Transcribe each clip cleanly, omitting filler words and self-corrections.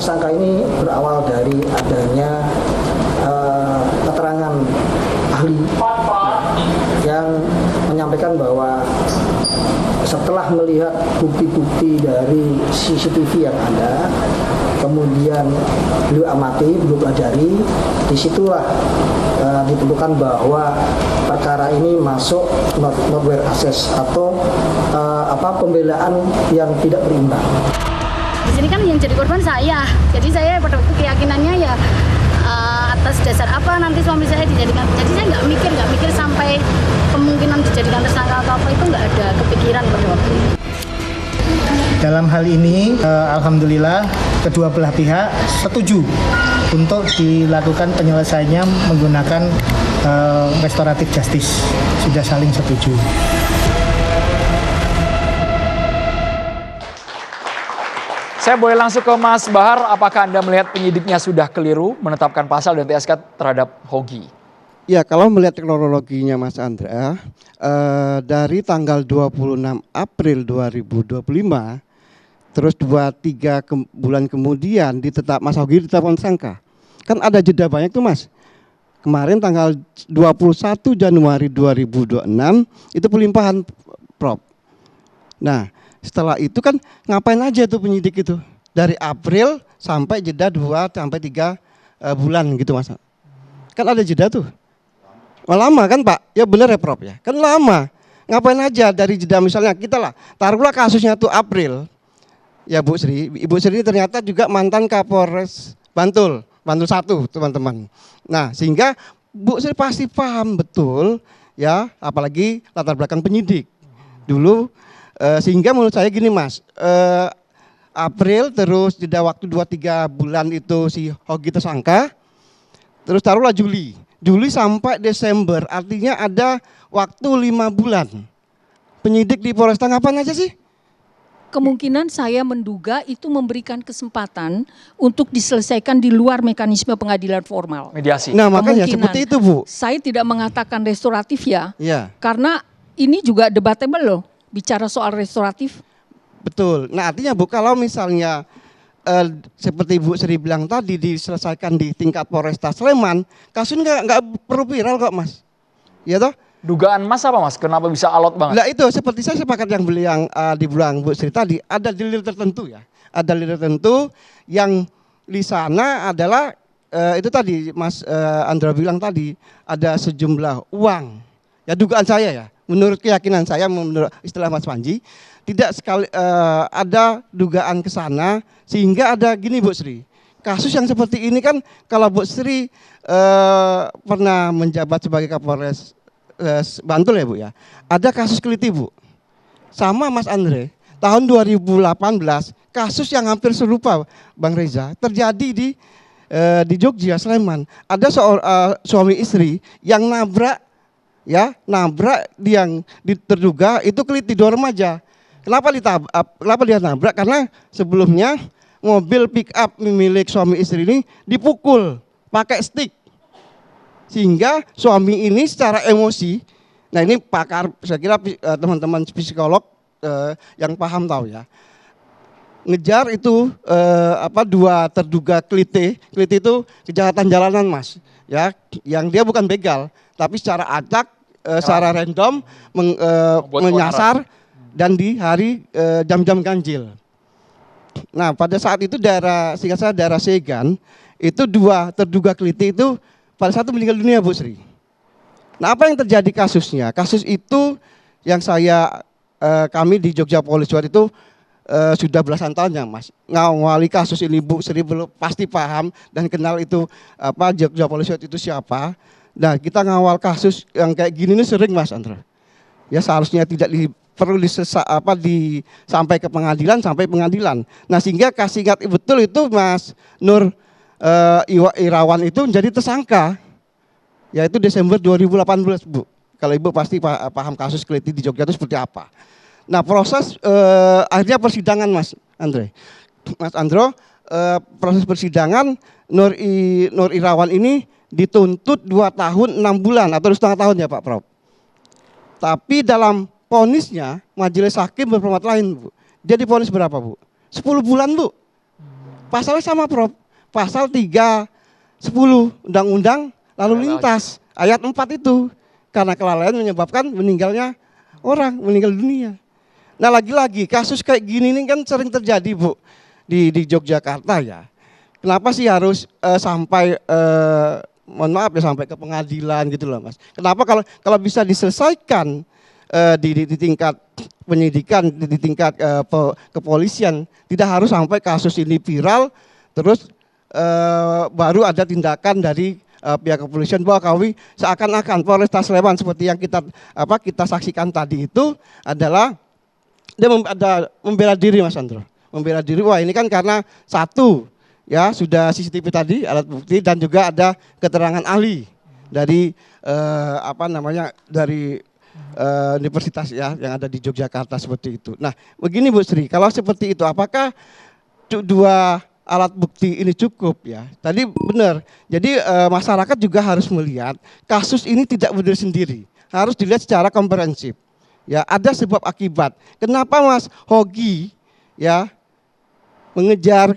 tersangka ini berawal dari adanya keterangan ahli yang menyampaikan bahwa setelah melihat bukti-bukti dari CCTV yang ada, kemudian beliau amati, beliau pelajari, disitulah ditentukan bahwa perkara ini masuk malware access atau pembelaan yang tidak berimbang. Di sini kan yang jadi korban saya, jadi saya pada waktu keyakinannya ya atas dasar apa nanti suami saya dijadikan, jadi saya nggak mikir sampai kemungkinan dijadikan tersangka atau apa, itu nggak ada kepikiran pada waktu itu. Dalam hal ini, alhamdulillah kedua belah pihak setuju untuk dilakukan penyelesaiannya menggunakan restoratif justice, sudah saling setuju. Saya boleh langsung ke Mas Bahar, apakah Anda melihat penyidiknya sudah keliru menetapkan pasal dan TSK terhadap Hogi? Ya, kalau melihat kronologinya Mas Andra, dari tanggal 26 April 2025, terus 2-3 bulan kemudian Mas Hogi ditetapkan tersangka. Kan ada jeda banyak tuh Mas. Kemarin tanggal 21 Januari 2026 itu pelimpahan Prof. Nah, setelah itu kan ngapain aja tuh penyidik itu? Dari April sampai jeda 2-3 bulan gitu Mas. Kan ada jeda tuh. Lama kan Pak? Ya benar ya Prof ya. Kan lama. Ngapain aja dari jeda misalnya kita lah. Taruhlah kasusnya tuh April. Ya Bu Sri. Ibu Sri ternyata juga mantan Kapolres Bantul 1 teman-teman. Nah sehingga Bu Sri pasti paham betul ya. Apalagi latar belakang penyidik. Dulu sehingga menurut saya gini Mas. April terus jeda waktu 2-3 bulan itu si Hogi tersangka. Terus taruhlah Juli sampai Desember, artinya ada waktu 5 bulan. Penyidik di Polresta ngapain aja sih? Kemungkinan saya menduga itu memberikan kesempatan untuk diselesaikan di luar mekanisme pengadilan formal. Mediasi. Nah makanya seperti itu Bu. Saya tidak mengatakan restoratif ya, karena ini juga debatable loh, bicara soal restoratif. Betul, nah artinya Bu kalau misalnya seperti Bu Sri bilang tadi diselesaikan di tingkat Polresta Sleman, kasusnya nggak perlu viral kok Mas, ya toh? Dugaan Mas apa Mas? Kenapa bisa alot banget? Nah itu seperti saya sepakat yang dibilang Bu Sri tadi, ada dalil tertentu ya, ada dalil tertentu yang di sana adalah itu tadi Mas Andra bilang tadi ada sejumlah uang, ya dugaan saya ya, menurut keyakinan saya, menurut istilah Mas Panji. Tidak sekali ada dugaan ke sana sehingga ada gini Bu Sri. Kasus yang seperti ini kan kalau Bu Sri pernah menjabat sebagai Kapolres Bantul ya Bu ya. Ada kasus keliti Bu. Sama Mas Andre, tahun 2018 kasus yang hampir serupa Bang Reza terjadi di Jogja Sleman. Ada suami istri yang nabrak yang terduga itu keliti 2 remaja. Kenapa dia nabrak? Karena sebelumnya mobil pick up milik suami istri ini dipukul pakai stick. Sehingga suami ini secara emosi, nah ini pakar, saya kira teman-teman psikolog yang paham tahu ya. Ngejar itu 2 terduga keliti itu kejahatan jalanan Mas. Ya, yang dia bukan begal, tapi secara acak, secara random menyasar dan di hari jam-jam ganjil. Nah pada saat itu daerah Segan itu 2 terduga keliti itu pada saat itu meninggal dunia Bu Sri. Nah apa yang terjadi kasusnya? Kasus itu yang kami di Jogja Police Watch itu sudah belasan tahun ya Mas. Ngawali kasus ini Bu Sri belum pasti paham dan kenal itu Jogja Police Watch itu siapa. Nah kita ngawal kasus yang kayak gini ini sering Mas Andra. Ya seharusnya tidak perlu sampai ke pengadilan, Nah sehingga kasih ingat betul itu Mas Nur Irawan itu menjadi tersangka. Yaitu Desember 2018 Bu. Kalau Ibu pasti paham kasus keliti di Jogja itu seperti apa. Nah proses akhirnya persidangan Mas Andre. Mas Andro, proses persidangan Nur Irawan ini dituntut 2 tahun 6 bulan atau 2,5 tahun ya Pak Prof. Tapi dalam vonisnya majelis hakim berpendapat lain Bu. Dia divonis berapa Bu? 10 bulan Bu. Pasalnya sama Prof. Pasal 310 Undang-Undang Lalu Lintas ayat 4 itu. Karena kelalaian menyebabkan meninggal dunia. Nah lagi-lagi kasus kayak gini ini kan sering terjadi Bu di Yogyakarta ya. Kenapa sih harus sampai mohon maaf ya sampai ke pengadilan gitu loh Mas. Kenapa kalau bisa diselesaikan di tingkat penyidikan, di tingkat kepolisian, tidak harus sampai kasus ini viral terus baru ada tindakan dari pihak kepolisian bahwa kami seakan-akan Polresta Sleman seperti yang kita saksikan tadi itu adalah dia membela diri Mas Andro. Membela diri, wah ini kan karena satu ya sudah CCTV tadi alat bukti dan juga ada keterangan ahli dari dari universitas ya yang ada di Yogyakarta seperti itu. Nah begini Bu Sri, kalau seperti itu apakah dua alat bukti ini cukup ya? Tadi benar, jadi masyarakat juga harus melihat kasus ini tidak berdiri sendiri, harus dilihat secara komprehensif. Ya ada sebab akibat. Kenapa Mas Hogi ya mengejar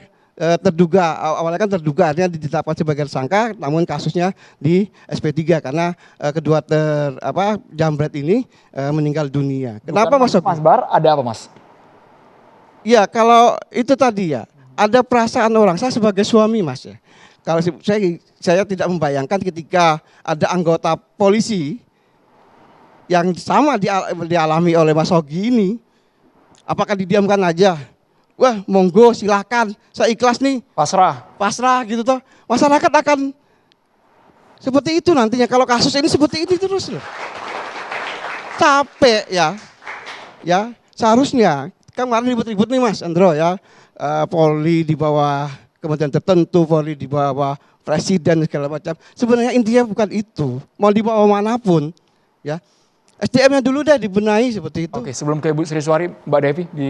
terduga, awalnya kan terduga artinya ditetapkan sebagai tersangka, namun kasusnya di SP3 karena kedua jambret ini meninggal dunia. Kenapa Mas Hogi? Mas Bahar ada apa Mas? Ya kalau itu tadi ya. Ada perasaan orang, saya sebagai suami Mas ya. Kalau saya tidak membayangkan ketika ada anggota polisi yang sama dialami oleh Mas Hogi ini, apakah didiamkan aja? Wah monggo silakan, saya ikhlas nih. Pasrah gitu toh. Masyarakat akan seperti itu nantinya kalau kasus ini seperti ini terus loh. Capek ya. Ya seharusnya kan kemarin ribut-ribut nih Mas Andro ya. Polri di bawah kementerian tertentu, Polri di bawah presiden segala macam. Sebenarnya intinya bukan itu. Mau di bawah manapun, ya SDM-nya dulu deh dibenahi seperti itu. Oke, sebelum ke Bu Sri Suari, Mbak Devi di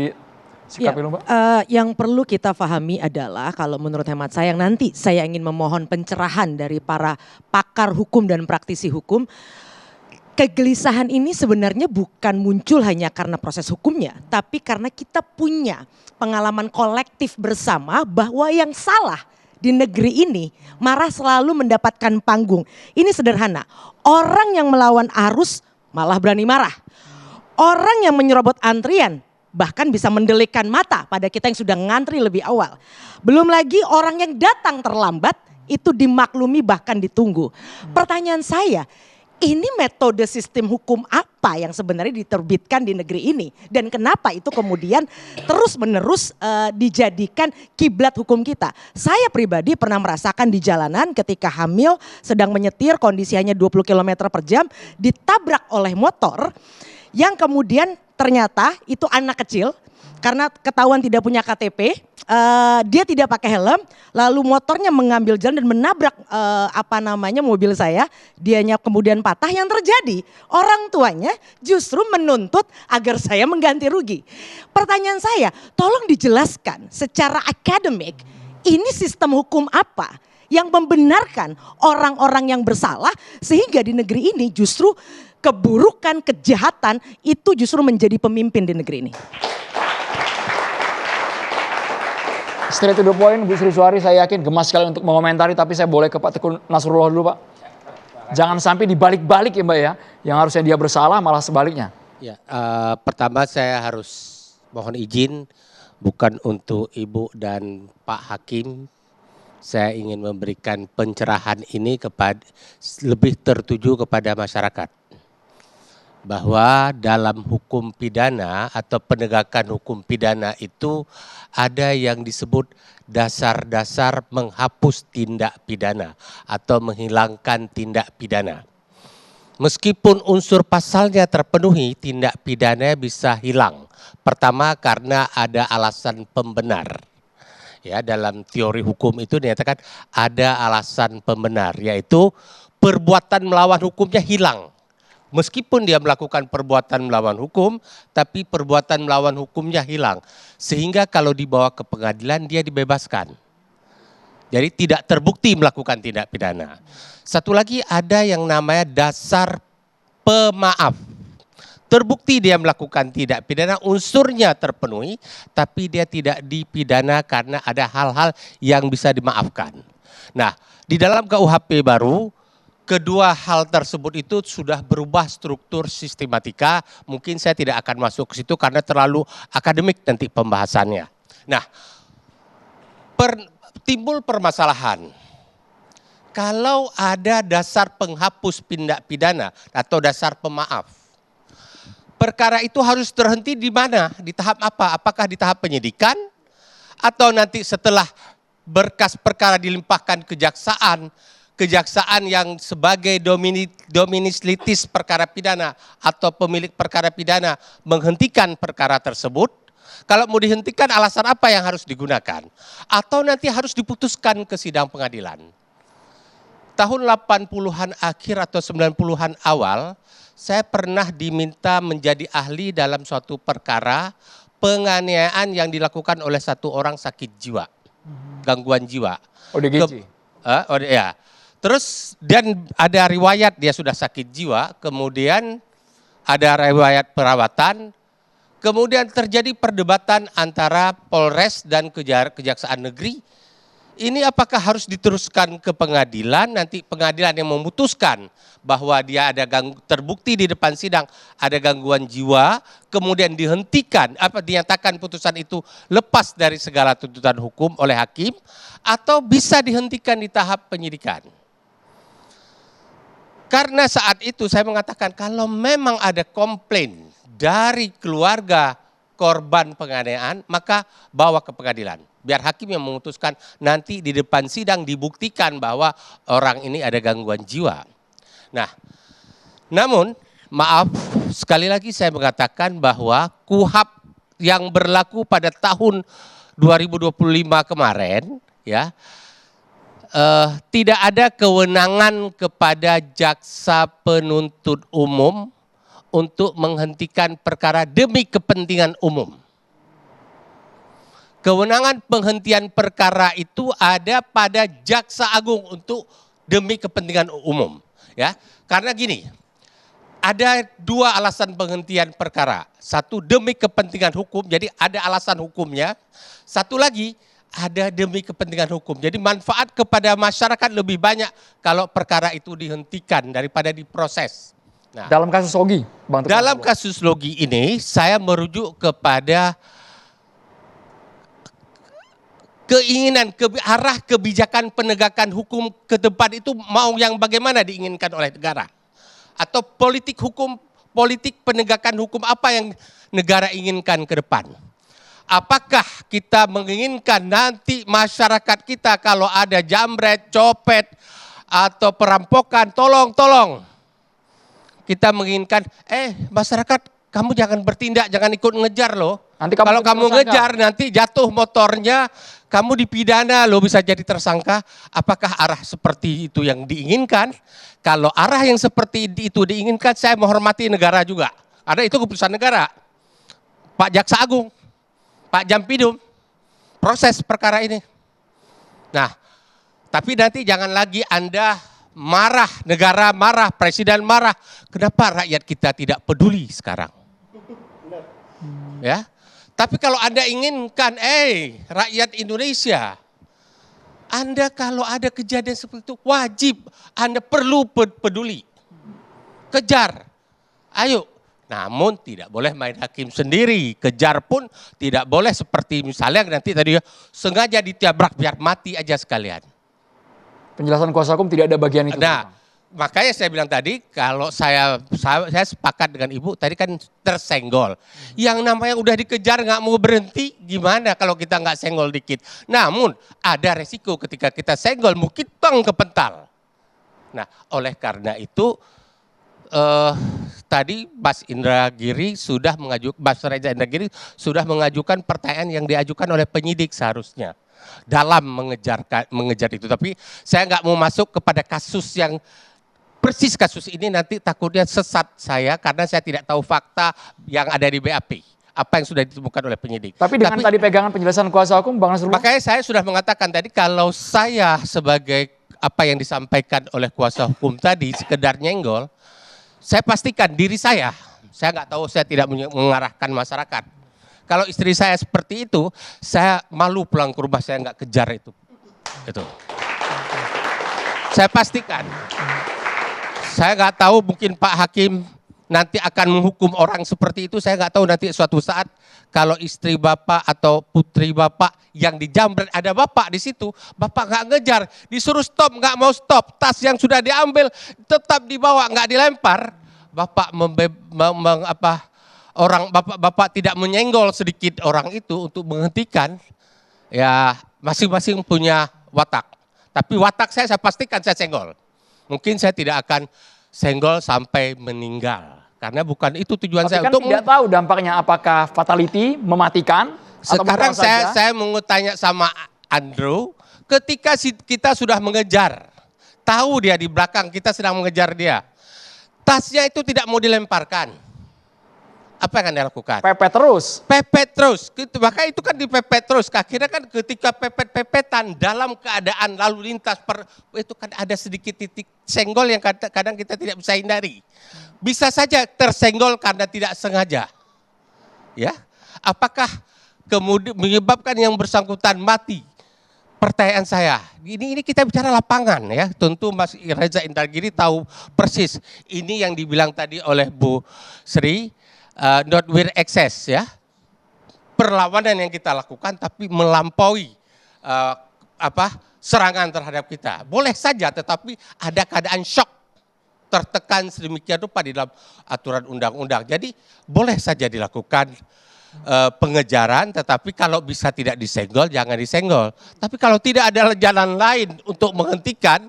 sikapi Mbak. Yang perlu kita pahami adalah kalau menurut hemat saya yang nanti saya ingin memohon pencerahan dari para pakar hukum dan praktisi hukum. Kegelisahan ini sebenarnya bukan muncul hanya karena proses hukumnya, tapi karena kita punya pengalaman kolektif bersama bahwa yang salah di negeri ini marah selalu mendapatkan panggung. Ini sederhana, orang yang melawan arus malah berani marah. Orang yang menyerobot antrian bahkan bisa mendelikkan mata pada kita yang sudah ngantri lebih awal. Belum lagi orang yang datang terlambat itu dimaklumi bahkan ditunggu. Pertanyaan saya, ini metode sistem hukum apa yang sebenarnya diterbitkan di negeri ini? Dan kenapa itu kemudian terus menerus dijadikan kiblat hukum kita? Saya pribadi pernah merasakan di jalanan ketika hamil sedang menyetir kondisi hanya 20 km per jam ditabrak oleh motor yang kemudian ternyata itu anak kecil. Karena ketahuan tidak punya KTP, dia tidak pakai helm, lalu motornya mengambil jalan dan menabrak mobil saya, dianya kemudian patah. Yang terjadi orang tuanya justru menuntut agar saya mengganti rugi. Pertanyaan saya, tolong dijelaskan secara akademik, ini sistem hukum apa yang membenarkan orang-orang yang bersalah sehingga di negeri ini justru keburukan, kejahatan itu justru menjadi pemimpin di negeri ini. Straight to the point, Bu Sri Suari saya yakin gemas sekali untuk mengomentari, tapi saya boleh ke Pak Teguh Nasrullah dulu Pak. Jangan sampai dibalik-balik ya Mbak ya, yang harusnya dia bersalah malah sebaliknya. Ya, pertama saya harus mohon izin bukan untuk Ibu dan Pak Hakim. Saya ingin memberikan pencerahan ini lebih tertuju kepada masyarakat. Bahwa dalam hukum pidana atau penegakan hukum pidana itu ada yang disebut dasar-dasar menghapus tindak pidana atau menghilangkan tindak pidana. Meskipun unsur pasalnya terpenuhi, tindak pidana bisa hilang. Pertama karena ada alasan pembenar. Ya, dalam teori hukum itu dinyatakan ada alasan pembenar, yaitu perbuatan melawan hukumnya hilang. Meskipun dia melakukan perbuatan melawan hukum, tapi perbuatan melawan hukumnya hilang. Sehingga kalau dibawa ke pengadilan dia dibebaskan. Jadi tidak terbukti melakukan tindak pidana. Satu lagi ada yang namanya dasar pemaaf. terbukti dia melakukan tindak pidana, unsurnya terpenuhi, tapi dia tidak dipidana karena ada hal-hal yang bisa dimaafkan. Nah, di dalam KUHP baru, kedua hal tersebut itu sudah berubah struktur sistematika. Mungkin saya tidak akan masuk ke situ karena terlalu akademik nanti pembahasannya. Nah, timbul permasalahan. Kalau ada dasar penghapus tindak pidana atau dasar pemaaf, perkara itu harus terhenti di mana? Di tahap apa? Apakah di tahap penyidikan? Atau nanti setelah berkas perkara dilimpahkan kejaksaan, kejaksaan yang sebagai dominis litis perkara pidana atau pemilik perkara pidana menghentikan perkara tersebut? Kalau mau dihentikan alasan apa yang harus digunakan? Atau nanti harus diputuskan ke sidang pengadilan? Tahun 80-an akhir atau 90-an awal, saya pernah diminta menjadi ahli dalam suatu perkara penganiayaan yang dilakukan oleh satu orang sakit jiwa, gangguan jiwa. ODGJ? Ya. Terus dan ada riwayat dia sudah sakit jiwa, kemudian ada riwayat perawatan, kemudian terjadi perdebatan antara Polres dan Kejaksaan Negeri. Ini apakah harus diteruskan ke pengadilan, nanti pengadilan yang memutuskan bahwa dia ada terbukti di depan sidang ada gangguan jiwa, kemudian dihentikan, dinyatakan putusan itu lepas dari segala tuntutan hukum oleh hakim, atau bisa dihentikan di tahap penyidikan. Karena saat itu saya mengatakan kalau memang ada komplain dari keluarga korban penganiayaan, maka bawa ke pengadilan. Biar hakim yang memutuskan, nanti di depan sidang dibuktikan bahwa orang ini ada gangguan jiwa. Nah, namun maaf sekali lagi saya mengatakan bahwa KUHP yang berlaku pada tahun 2025 kemarin ya tidak ada kewenangan kepada jaksa penuntut umum untuk menghentikan perkara demi kepentingan umum. Kewenangan penghentian perkara itu ada pada Jaksa Agung untuk demi kepentingan umum, ya. Karena gini, ada dua alasan penghentian perkara. Satu demi kepentingan hukum, jadi ada alasan hukumnya. Satu lagi ada demi kepentingan hukum. Jadi manfaat kepada masyarakat lebih banyak kalau perkara itu dihentikan daripada diproses. Nah, dalam kasus Logi, Bang Teguh. Dalam kasus Logi ini saya merujuk kepada keinginan, arah kebijakan penegakan hukum ke depan itu mau yang bagaimana diinginkan oleh negara. Atau politik hukum, politik penegakan hukum apa yang negara inginkan ke depan. Apakah kita menginginkan nanti masyarakat kita kalau ada jambret, copet, atau perampokan, tolong. Kita menginginkan, masyarakat kamu jangan bertindak, jangan ikut ngejar loh. Nanti kalau kamu ngejar nanti jatuh motornya, kamu dipidana loh, bisa jadi tersangka. Apakah arah seperti itu yang diinginkan? Kalau arah yang seperti itu diinginkan, saya menghormati negara juga. Karena itu keputusan negara. Pak Jaksa Agung, Pak Jampidum, proses perkara ini. Nah, tapi nanti jangan lagi Anda marah, negara marah, presiden marah. Kenapa rakyat kita tidak peduli sekarang? Ya. Tapi kalau Anda inginkan, rakyat Indonesia, Anda kalau ada kejadian seperti itu, wajib Anda perlu peduli. Kejar. Ayo. Namun tidak boleh main hakim sendiri. Kejar pun tidak boleh seperti misalnya nanti tadi sengaja ditabrak biar mati aja sekalian. Penjelasan kuasa hukum tidak ada bagian itu. Nah, makanya saya bilang tadi, kalau saya sepakat dengan Ibu, tadi kan tersenggol. Yang namanya udah dikejar nggak mau berhenti, gimana kalau kita nggak senggol dikit. Namun ada resiko ketika kita senggol, mungkin kepental. Nah, oleh karena itu, tadi Mas Reza Indragiri sudah mengajukan pertanyaan yang diajukan oleh penyidik seharusnya. Dalam mengejar itu. Tapi saya nggak mau masuk kepada kasus yang persis kasus ini, nanti takutnya sesat saya karena saya tidak tahu fakta yang ada di BAP. Apa yang sudah ditemukan oleh penyidik. Tapi dengan tadi pegangan penjelasan kuasa hukum, Bang Nasrullah. Makanya saya sudah mengatakan tadi kalau saya sebagai apa yang disampaikan oleh kuasa hukum tadi sekedar nyenggol, saya pastikan diri saya Saya nggak tahu, saya tidak mengarahkan masyarakat. Kalau istri saya seperti itu, saya malu pulang ke rumah, saya nggak kejar itu. Itu. Saya pastikan. Saya nggak tahu, mungkin Pak Hakim nanti akan menghukum orang seperti itu. Saya nggak tahu nanti suatu saat kalau istri Bapak atau putri Bapak yang dijamret, ada Bapak di situ, Bapak nggak ngejar, disuruh stop, nggak mau stop, tas yang sudah diambil tetap dibawa, nggak dilempar. Bapak Bapak tidak menyenggol sedikit orang itu untuk menghentikan. Ya, masing-masing punya watak. Tapi watak saya pastikan saya senggol. Mungkin saya tidak akan senggol sampai meninggal. Karena bukan itu tujuan Tapi saya. kan tidak tahu dampaknya apakah fatality, mematikan, sekarang atau saja. saya mau tanya sama Andrew, ketika kita sudah mengejar, tahu dia di belakang kita sedang mengejar dia, tasnya itu tidak mau dilemparkan, apa yang akan dia lakukan? Pepet terus. Pepet terus, maka itu kan dipepet terus. Akhirnya kan ketika pepet-pepetan dalam keadaan lalu lintas, itu kan ada sedikit titik senggol yang kadang kita tidak bisa hindari. Bisa saja tersenggol karena tidak sengaja. Ya, apakah kemudian menyebabkan yang bersangkutan mati? Pertanyaan saya, ini kita bicara lapangan ya. Tentu Mas Reza Indragiri tahu persis. Ini yang dibilang tadi oleh Bu Sri. Not with excess ya, perlawanan yang kita lakukan tapi melampaui serangan terhadap kita. Boleh saja, tetapi ada keadaan shock, tertekan sedemikian rupa di dalam aturan undang-undang. Jadi boleh saja dilakukan pengejaran, tetapi kalau bisa tidak disenggol, jangan disenggol. Tapi kalau tidak ada jalan lain untuk menghentikan,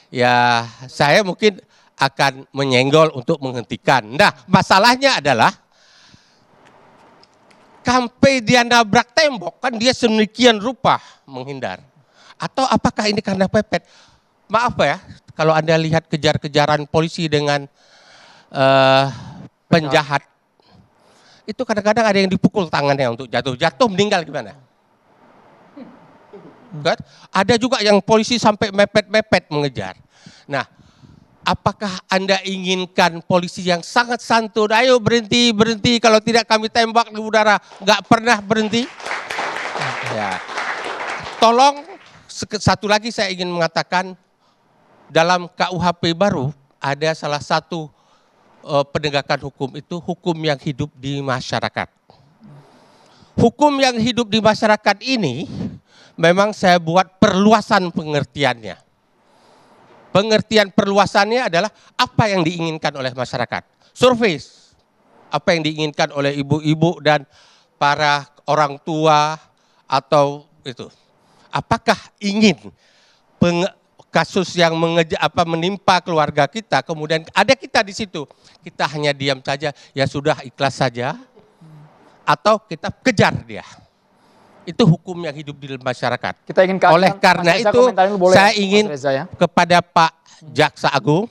ya saya mungkin akan menyenggol untuk menghentikan. Nah, masalahnya adalah sampai dia nabrak tembok, kan dia sedemikian rupa menghindar. Atau apakah ini karena pepet? Maaf ya, kalau Anda lihat kejar-kejaran polisi dengan penjahat, itu kadang-kadang ada yang dipukul tangannya untuk jatuh meninggal gimana? Kan? Ada juga yang polisi sampai mepet-mepet mengejar. Nah, apakah Anda inginkan polisi yang sangat santun, ayo berhenti, kalau tidak kami tembak di udara, nggak pernah berhenti? Ya. Tolong, satu lagi saya ingin mengatakan, dalam KUHP baru ada salah satu penegakan hukum itu hukum yang hidup di masyarakat. Hukum yang hidup di masyarakat ini memang saya buat perluasan pengertiannya. Pengertian perluasannya adalah apa yang diinginkan oleh masyarakat. Survei, apa yang diinginkan oleh ibu-ibu dan para orang tua atau itu. Apakah ingin kasus yang menimpa keluarga kita, kemudian ada kita di situ, kita hanya diam saja, ya sudah ikhlas saja, atau kita kejar dia. Itu hukum yang hidup di masyarakat. Kita ingin oleh karena itu saya ingin kepada Pak Jaksa Agung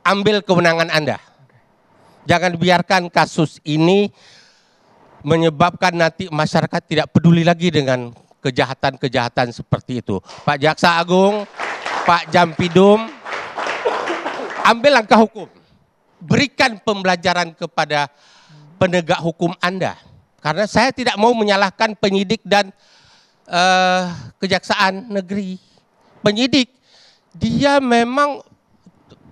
ambil kewenangan Anda. Jangan biarkan kasus ini menyebabkan nanti masyarakat tidak peduli lagi dengan kejahatan-kejahatan seperti itu. Pak Jaksa Agung, Pak Jampidum, ambil langkah hukum. Berikan pembelajaran kepada penegak hukum Anda. Karena saya tidak mau menyalahkan penyidik dan kejaksaan negeri. Penyidik, dia memang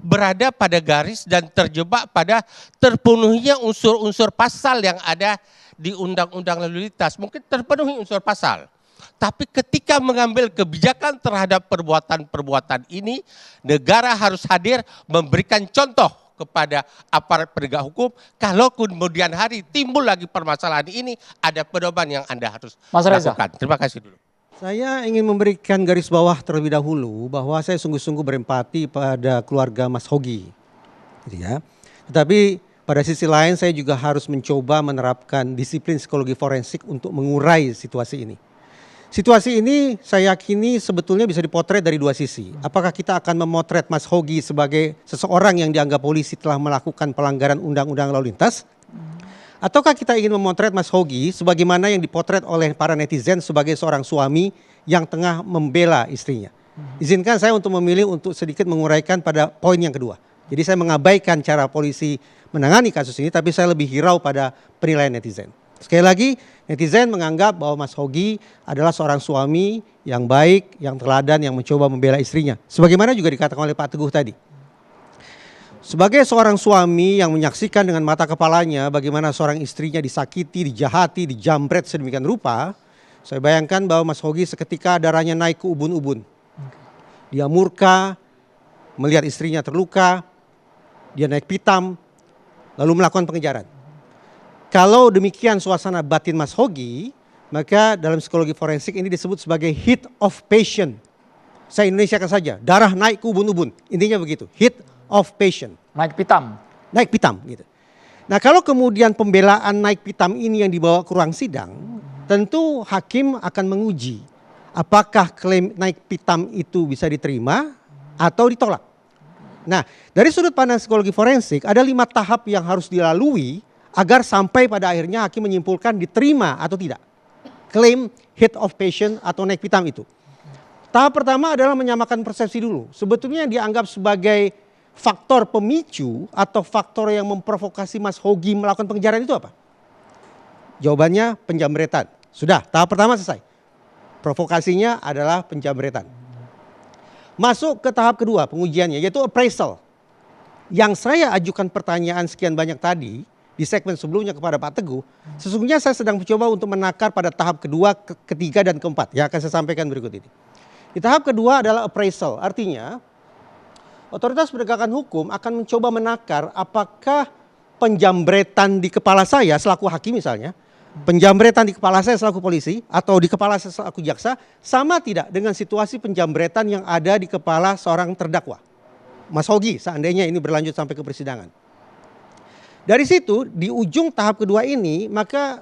berada pada garis dan terjebak pada terpenuhinya unsur-unsur pasal yang ada di Undang-Undang Lalu Lintas. Mungkin terpenuhi unsur pasal. Tapi ketika mengambil kebijakan terhadap perbuatan-perbuatan ini, negara harus hadir memberikan contoh kepada aparat penegak hukum. Kalau kemudian hari timbul lagi permasalahan ini, ada pedoman yang Anda harus lakukan. Terima kasih dulu. Saya ingin memberikan garis bawah terlebih dahulu bahwa saya sungguh-sungguh berempati pada keluarga Mas Hogi. Gitu ya. Tetapi pada sisi lain saya juga harus mencoba menerapkan disiplin psikologi forensik untuk mengurai situasi ini. Situasi ini saya yakini sebetulnya bisa dipotret dari dua sisi. Apakah kita akan memotret Mas Hogi sebagai seseorang yang dianggap polisi telah melakukan pelanggaran undang-undang lalu lintas? Ataukah kita ingin memotret Mas Hogi sebagaimana yang dipotret oleh para netizen sebagai seorang suami yang tengah membela istrinya? Izinkan saya untuk memilih untuk sedikit menguraikan pada poin yang kedua. Jadi saya mengabaikan cara polisi menangani kasus ini, tapi saya lebih hirau pada penilaian netizen. Sekali lagi, netizen menganggap bahwa Mas Hogi adalah seorang suami yang baik, yang teladan, yang mencoba membela istrinya. Sebagaimana juga dikatakan oleh Pak Teguh tadi. Sebagai seorang suami yang menyaksikan dengan mata kepalanya bagaimana seorang istrinya disakiti, dijahati, dijambret sedemikian rupa, saya bayangkan bahwa Mas Hogi seketika darahnya naik ke ubun-ubun. Dia murka, melihat istrinya terluka, dia naik pitam, lalu melakukan pengejaran. Kalau demikian suasana batin Mas Hogi, maka dalam psikologi forensik ini disebut sebagai heat of passion. Saya Indonesiakan saja, darah naik ke ubun-ubun, intinya begitu, heat of passion. Naik pitam. Naik pitam gitu. Nah kalau kemudian pembelaan naik pitam ini yang dibawa ke ruang sidang, tentu hakim akan menguji apakah klaim naik pitam itu bisa diterima atau ditolak. Nah dari sudut pandang psikologi forensik ada 5 tahap yang harus dilalui agar sampai pada akhirnya hakim menyimpulkan diterima atau tidak klaim heat of passion atau naik pitam itu. Tahap pertama adalah menyamakan persepsi dulu. Sebetulnya yang dianggap sebagai faktor pemicu atau faktor yang memprovokasi Mas Hogi melakukan pengejaran itu apa? Jawabannya penjambretan. Sudah, tahap pertama selesai. Provokasinya adalah penjambretan. Masuk ke tahap kedua pengujiannya yaitu appraisal. Yang saya ajukan pertanyaan sekian banyak tadi di segmen sebelumnya kepada Pak Teguh, sesungguhnya saya sedang mencoba untuk menakar pada tahap kedua, ketiga dan keempat. Ya akan saya sampaikan berikut ini. Di tahap kedua adalah appraisal, artinya otoritas penegakan hukum akan mencoba menakar apakah penjambretan di kepala saya selaku hakim misalnya, penjambretan di kepala saya selaku polisi atau di kepala saya selaku jaksa sama tidak dengan situasi penjambretan yang ada di kepala seorang terdakwa. Mas Hogi seandainya ini berlanjut sampai ke persidangan. Dari situ di ujung tahap kedua ini maka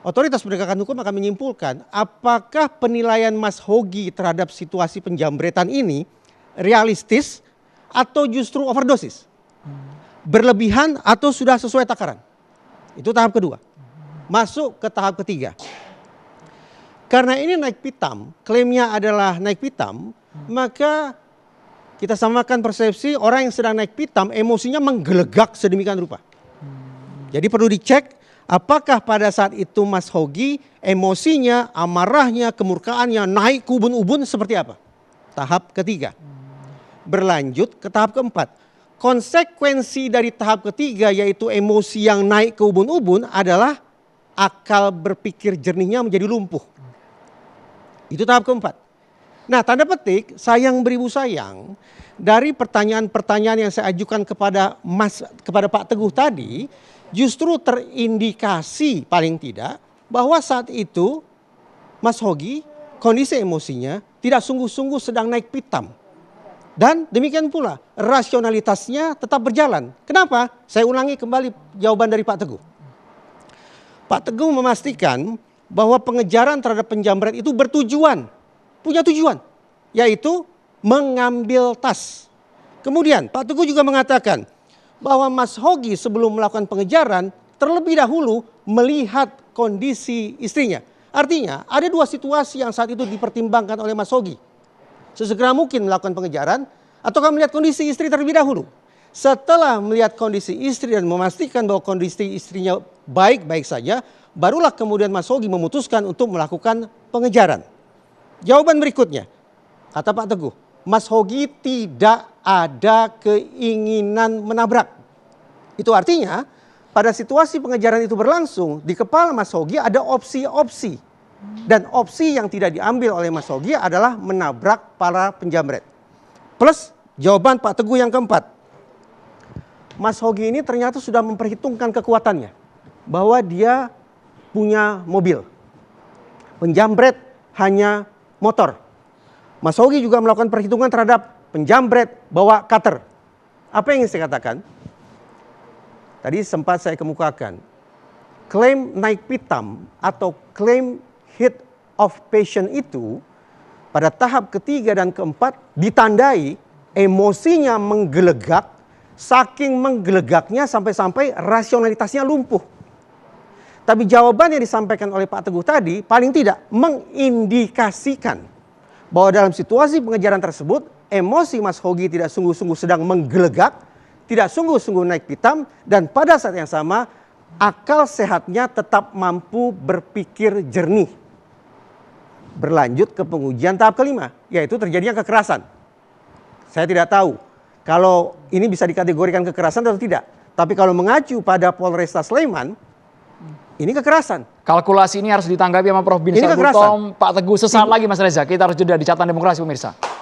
otoritas penegakan hukum akan menyimpulkan apakah penilaian Mas Hogi terhadap situasi penjambretan ini realistis atau justru overdosis, berlebihan atau sudah sesuai takaran. Itu tahap kedua. Masuk ke tahap ketiga. Karena ini naik pitam, klaimnya adalah naik pitam, maka kita samakan persepsi orang yang sedang naik pitam emosinya menggelegak sedemikian rupa. Jadi perlu dicek apakah pada saat itu Mas Hogi emosinya, amarahnya, kemurkaannya naik ke ubun-ubun seperti apa. Tahap ketiga. Berlanjut ke tahap keempat. Konsekuensi dari tahap ketiga yaitu emosi yang naik ke ubun-ubun adalah akal berpikir jernihnya menjadi lumpuh. Itu tahap keempat. Nah tanda petik sayang beribu sayang dari pertanyaan-pertanyaan yang saya ajukan kepada Pak Teguh tadi justru terindikasi paling tidak bahwa saat itu Mas Hogi kondisi emosinya tidak sungguh-sungguh sedang naik pitam. Dan demikian pula rasionalitasnya tetap berjalan. Kenapa? Saya ulangi kembali jawaban dari Pak Teguh. Pak Teguh memastikan bahwa pengejaran terhadap penjambret itu bertujuan. Punya tujuan. Yaitu mengambil tas. Kemudian Pak Teguh juga mengatakan bahwa Mas Hogi sebelum melakukan pengejaran terlebih dahulu melihat kondisi istrinya. Artinya ada 2 situasi yang saat itu dipertimbangkan oleh Mas Hogi. Sesegera mungkin melakukan pengejaran ataukah melihat kondisi istri terlebih dahulu. Setelah melihat kondisi istri dan memastikan bahwa kondisi istrinya baik-baik saja, barulah kemudian Mas Hogi memutuskan untuk melakukan pengejaran. Jawaban berikutnya, kata Pak Teguh, Mas Hogi tidak ada keinginan menabrak. Itu artinya pada situasi pengejaran itu berlangsung, di kepala Mas Hogi ada opsi-opsi. Dan opsi yang tidak diambil oleh Mas Hogi adalah menabrak para penjambret. Plus jawaban Pak Teguh yang keempat. Mas Hogi ini ternyata sudah memperhitungkan kekuatannya. Bahwa dia punya mobil. Penjambret hanya motor. Mas Hogi juga melakukan perhitungan terhadap penjambret bawa cutter. Apa yang ingin saya katakan? Tadi sempat saya kemukakan. Klaim naik pitam atau klaim heat of passion itu pada tahap ketiga dan keempat ditandai emosinya menggelegak, saking menggelegaknya sampai-sampai rasionalitasnya lumpuh. Tapi jawaban yang disampaikan oleh Pak Teguh tadi paling tidak mengindikasikan bahwa dalam situasi pengejaran tersebut emosi Mas Hogi tidak sungguh-sungguh sedang menggelegak, tidak sungguh-sungguh naik pitam, dan pada saat yang sama akal sehatnya tetap mampu berpikir jernih. Berlanjut ke pengujian tahap kelima, yaitu terjadinya kekerasan. Saya tidak tahu kalau ini bisa dikategorikan kekerasan atau tidak. Tapi kalau mengacu pada Polresta Sleman, ini kekerasan. Kalkulasi ini harus ditanggapi sama Prof. Bin Ini Sarbutom, Pak Teguh. Sesaat lagi Mas Reza, kita harus jeda di Catatan Demokrasi pemirsa.